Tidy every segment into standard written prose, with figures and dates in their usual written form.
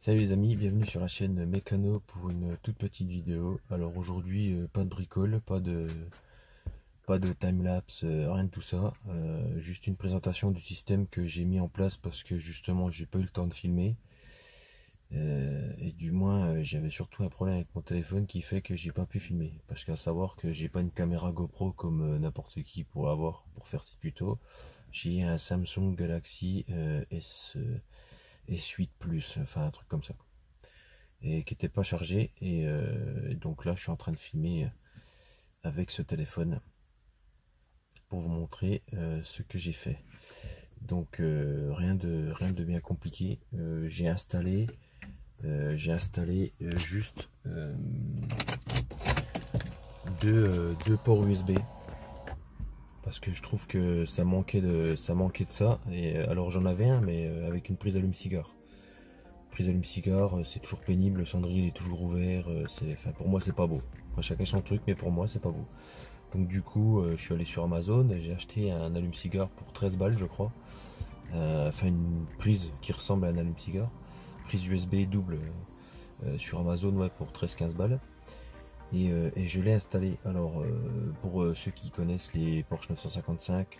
Salut les amis, bienvenue sur la chaîne Mécano pour une toute petite vidéo. Alors aujourd'hui, pas de bricole, pas de timelapse, rien de tout ça. Juste une présentation du système que j'ai mis en place parce que justement j'ai pas eu le temps de filmer. Et du moins j'avais surtout un problème avec mon téléphone qui fait que j'ai pas pu filmer. Parce qu'à savoir que j'ai pas une caméra GoPro comme n'importe qui pourrait avoir pour faire ses tutos. J'ai un Samsung Galaxy S8 Plus, enfin un truc comme ça, et qui n'était pas chargé, et donc là je suis en train de filmer avec ce téléphone pour vous montrer ce que j'ai fait. Donc rien de bien compliqué. J'ai installé juste deux ports USB parce que je trouve que ça manquait de ça, et alors j'en avais un mais avec une prise allume-cigare. Prise allume-cigare, c'est toujours pénible, le cendrier il est toujours ouvert, enfin, pour moi c'est pas beau. Après, chacun son truc, mais pour moi c'est pas beau. Donc du coup, je suis allé sur Amazon et j'ai acheté un allume-cigare pour 13 balles je crois. Enfin une prise qui ressemble à un allume-cigare. Prise USB double sur Amazon, ouais, pour 13-15 balles. Et je l'ai installé. Alors pour ceux qui connaissent les Porsche 955,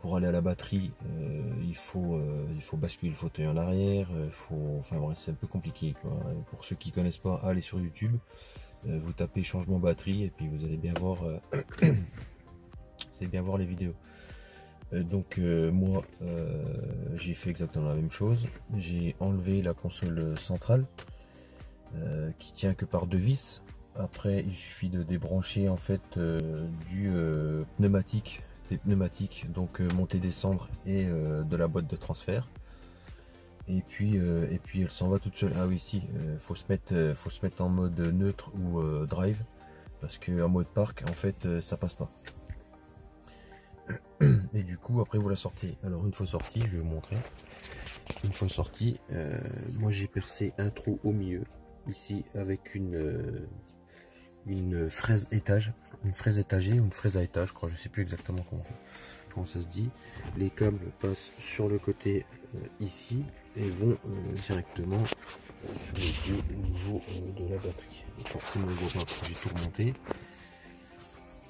pour aller à la batterie, il faut basculer le fauteuil en arrière, enfin bref, c'est un peu compliqué, quoi. Pour ceux qui connaissent pas, allez sur YouTube, vous tapez changement batterie et puis vous allez bien voir, les vidéos. Moi, j'ai fait exactement la même chose. J'ai enlevé la console centrale qui tient que par deux vis. Après, il suffit de débrancher en fait du pneumatique, des pneumatiques, donc monter, descendre, et de la boîte de transfert. Et puis elle s'en va toute seule. Ah oui, si, faut se mettre en mode neutre ou drive, parce que en mode parc, en fait, ça passe pas. Et du coup, après vous la sortez. Alors une fois sorti, je vais vous montrer. Une fois sorti, moi j'ai percé un trou au milieu, ici, avec une fraise étage, une fraise étagée ou une fraise à étage, je crois, je sais plus exactement comment ça se dit. Les câbles passent sur le côté ici et vont directement sur le pied au niveau de la batterie. Donc forcément on voit pas parce que j'ai tout remonté.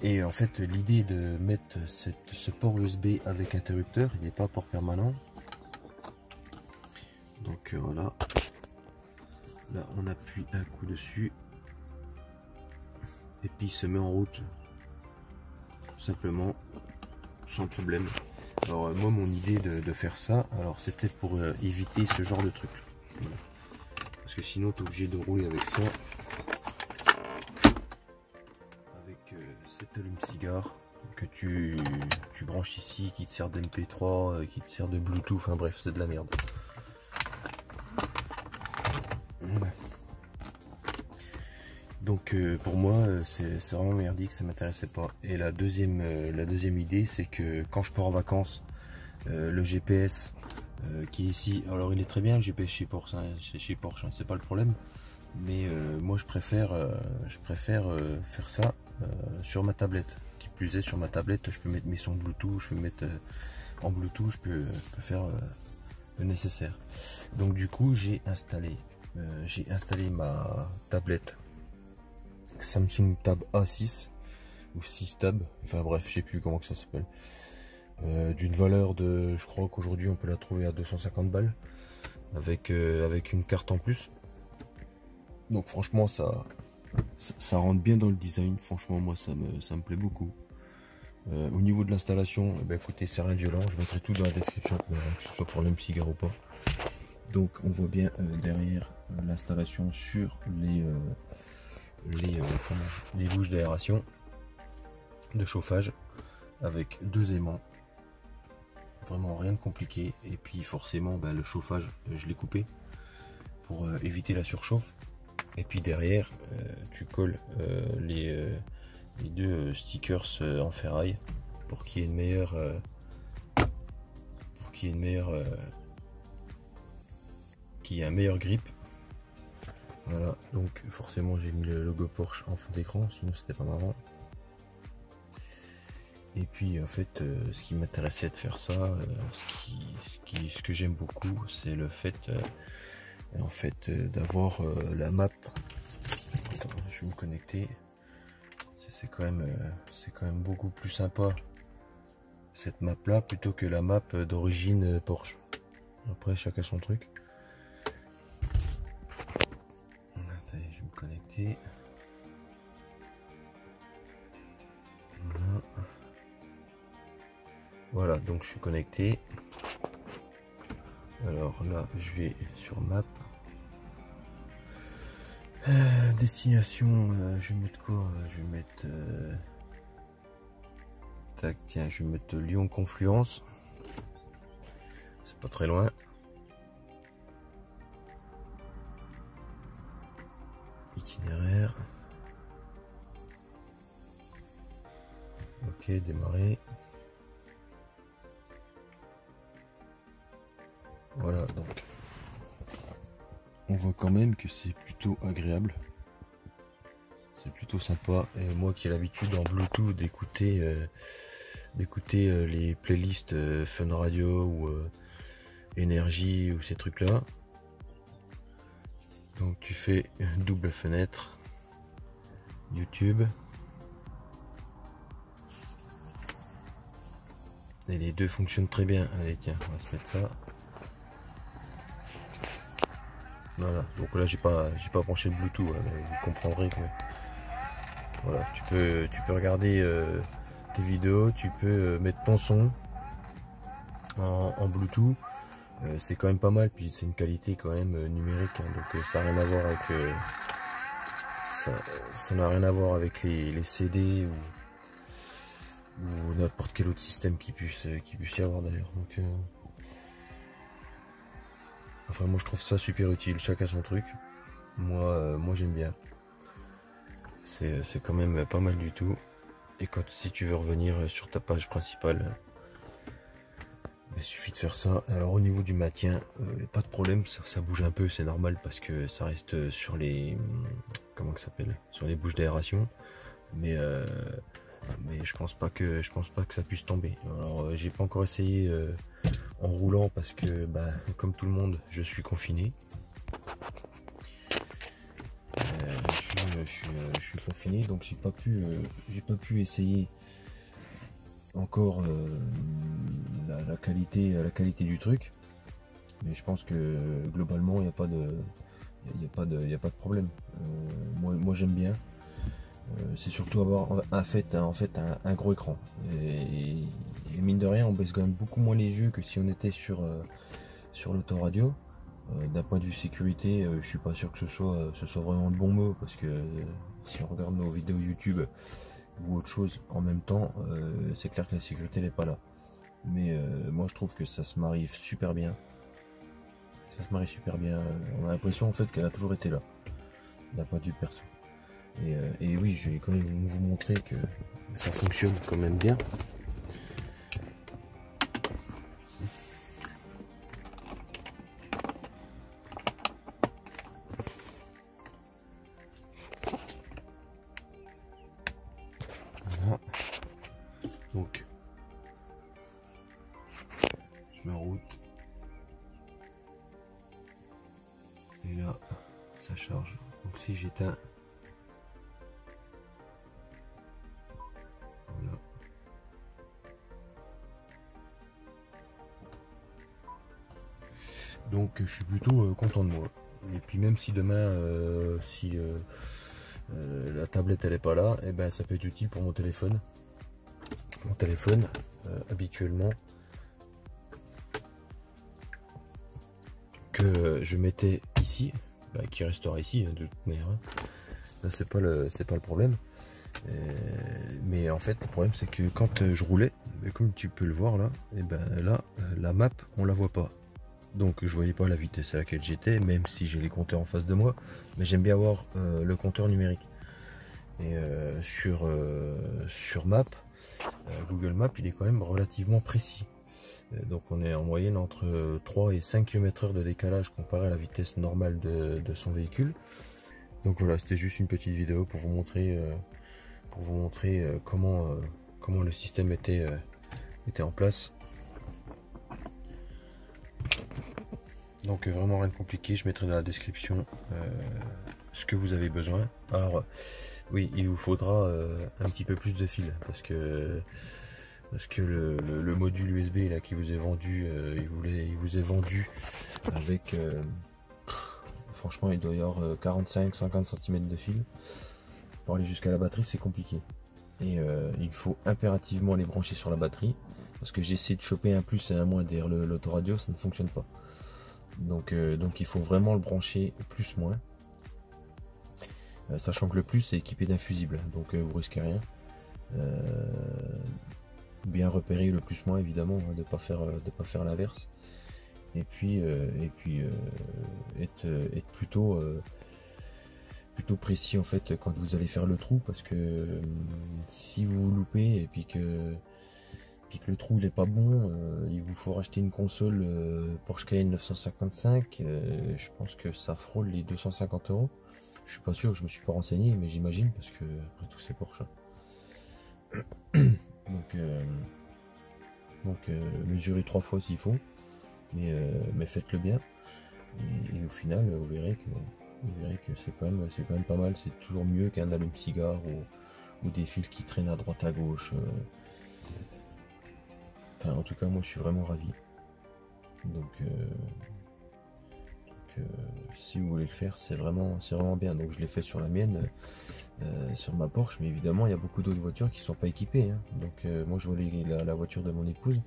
Et en fait l'idée de mettre ce port USB avec interrupteur, il n'est pas port permanent. Donc voilà, là on appuie un coup dessus et puis il se met en route simplement, sans problème. Alors moi mon idée de faire ça, alors c'était pour éviter ce genre de truc, voilà. Parce que sinon tu es obligé de rouler avec ça, avec cet allume-cigare que tu branches ici, qui te sert d'MP3, qui te sert de Bluetooth, enfin bref, c'est de la merde. Voilà. Donc pour moi c'est vraiment merdique, ça m'intéressait pas. Et la deuxième idée, c'est que quand je pars en vacances, le GPS qui est ici, alors il est très bien le GPS chez Porsche, hein, chez Porsche, hein, c'est pas le problème, mais moi je préfère faire ça sur ma tablette. Qui plus est, sur ma tablette je peux mettre mes sons Bluetooth, je peux mettre en Bluetooth, je peux faire le nécessaire. Donc du coup j'ai installé ma tablette Samsung Tab A6 ou 6 Tab, enfin bref, je sais plus comment que ça s'appelle, d'une valeur de, je crois qu'aujourd'hui on peut la trouver à 250 balles avec une carte en plus. Donc franchement ça rentre bien dans le design, franchement moi ça me plaît beaucoup. Au niveau de l'installation, écoutez, c'est rien de violent, je mettrai tout dans la description, que ce soit pour l'allume-cigare ou pas. Donc on voit bien derrière l'installation sur les bouches d'aération, de chauffage, avec deux aimants, vraiment rien de compliqué. Et puis forcément le chauffage, je l'ai coupé pour éviter la surchauffe. Et puis derrière tu colles les deux stickers en ferraille pour qu'il y ait une meilleure qu'il y ait un meilleur grip. Voilà, donc forcément j'ai mis le logo Porsche en fond d'écran, sinon c'était pas marrant. Et puis en fait ce qui m'intéressait de faire ça, ce que j'aime beaucoup, c'est le fait et en fait d'avoir la map. Attends, je vais me connecter. C'est quand même beaucoup plus sympa cette map là plutôt que la map d'origine Porsche. Après chacun son truc. Attendez, je vais me connecter. Voilà, donc je suis connecté. Alors là, je vais sur map. Destination, je vais mettre quoi? Je vais mettre... tac, tiens, je vais mettre Lyon Confluence. C'est pas très loin. Itinéraire. Ok, démarrer. Voilà, donc on voit quand même que c'est plutôt agréable, c'est plutôt sympa. Et moi qui ai l'habitude en Bluetooth d'écouter les playlists Fun Radio ou Énergie ou ces trucs là, donc tu fais une double fenêtre YouTube et les deux fonctionnent très bien. Allez, tiens, on va se mettre ça. Voilà, donc là j'ai pas branché le Bluetooth, hein, mais vous comprendrez que voilà, tu peux regarder tes vidéos, tu peux mettre ton son en Bluetooth, c'est quand même pas mal, puis c'est une qualité quand même numérique, hein, donc ça n'a rien à voir avec ça n'a rien à voir avec les CD ou n'importe quel autre système qui puisse y avoir d'ailleurs. Donc enfin moi je trouve ça super utile, chacun son truc. Moi j'aime bien. C'est quand même pas mal du tout. Et si tu veux revenir sur ta page principale, il suffit de faire ça. Alors au niveau du maintien, pas de problème, ça bouge un peu, c'est normal parce que ça reste sur les comment ça s'appelle, sur les bouches d'aération. Mais je pense pas que ça puisse tomber. Alors j'ai pas encore essayé en roulant parce que comme tout le monde je suis confiné. Je suis confiné, donc j'ai pas pu essayer encore la qualité du truc, mais je pense que globalement il n'y a pas de problème. Moi j'aime bien. C'est surtout avoir en fait un gros écran et mine de rien on baisse quand même beaucoup moins les yeux que si on était sur l'autoradio. D'un point de vue sécurité, je suis pas sûr que ce soit vraiment le bon mot, parce que si on regarde nos vidéos YouTube ou autre chose en même temps, c'est clair que la sécurité n'est pas là. Mais moi je trouve que ça se marie super bien. On a l'impression en fait qu'elle a toujours été là, d'un point de vue perso. Et oui, je vais quand même vous montrer que ça fonctionne quand même bien. Voilà. Donc, je mets en route. Et là, ça charge. Donc si j'éteins, voilà. Donc je suis plutôt content de moi. Et puis même si demain, la tablette elle est pas là, et ben ça peut être utile pour mon téléphone. Mon téléphone, habituellement, que je mettais ici, qui restera ici de toute manière. Là c'est pas le problème. Mais en fait le problème c'est que quand je roulais, comme tu peux le voir là, et ben là la map on la voit pas. Donc je voyais pas la vitesse à laquelle j'étais, même si j'ai les compteurs en face de moi, mais j'aime bien avoir le compteur numérique. Et sur Map, Google Maps, il est quand même relativement précis. Donc on est en moyenne entre 3 et 5 km/h de décalage comparé à la vitesse normale de son véhicule. Donc voilà, c'était juste une petite vidéo pour vous montrer comment le système était en place. Donc vraiment rien de compliqué, je mettrai dans la description ce que vous avez besoin. Alors oui, il vous faudra un petit peu plus de fil parce que le module USB là qui vous est vendu, il vous est vendu avec franchement il doit y avoir 45-50 cm de fil. Pour aller jusqu'à la batterie c'est compliqué. Et il faut impérativement les brancher sur la batterie parce que j'ai essayé de choper un plus et un moins derrière l'autoradio, ça ne fonctionne pas. Donc il faut vraiment le brancher plus moins. Sachant que le plus est équipé d'un fusible, donc vous risquez rien. Bien repérer le plus moins évidemment, hein, de pas faire l'inverse. Et puis être plutôt précis en fait quand vous allez faire le trou, parce que si vous loupez et puis que le trou il est pas bon, il vous faut racheter une console Porsche Cayenne 955, je pense que ça frôle les 250 €. Je suis pas sûr, je me suis pas renseigné, mais j'imagine parce que après tout c'est Porsche. Donc mesurez 3 fois s'il faut, mais faites-le bien. Et au final vous verrez que c'est quand même pas mal. C'est toujours mieux qu'un allume-cigare ou des fils qui traînent à droite à gauche. Enfin, en tout cas, moi je suis vraiment ravi. Donc si vous voulez le faire, c'est vraiment bien. Donc je l'ai fait sur la mienne, sur ma Porsche, mais évidemment il y a beaucoup d'autres voitures qui sont pas équipées, hein. Donc moi je vois la voiture de mon épouse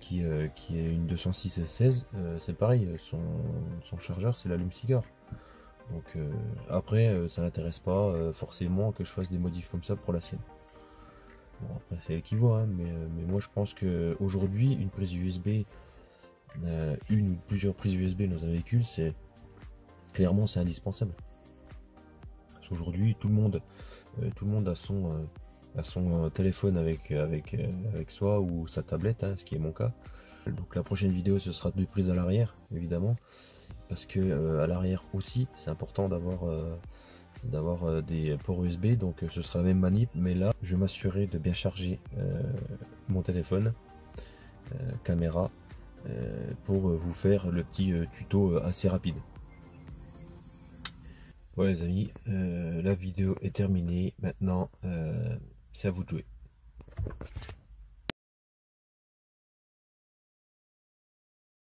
qui est une 206 S16, c'est pareil, son chargeur c'est l'allume-cigare. Donc après ça n'intéresse pas forcément que je fasse des modifs comme ça pour la sienne. Bon, après c'est elle qui voit, hein, mais moi je pense que aujourd'hui une prise USB, une ou plusieurs prises USB dans un véhicule, c'est indispensable. Parce qu'aujourd'hui tout le monde a son téléphone avec soi, ou sa tablette, hein, ce qui est mon cas. Donc la prochaine vidéo ce sera de prise à l'arrière évidemment, parce que à l'arrière aussi c'est important d'avoir des ports USB. Donc ce sera la même manip, mais là je m'assurerai de bien charger mon téléphone, caméra, pour vous faire le petit tuto assez rapide. Voilà les amis, la vidéo est terminée. Maintenant c'est à vous de jouer.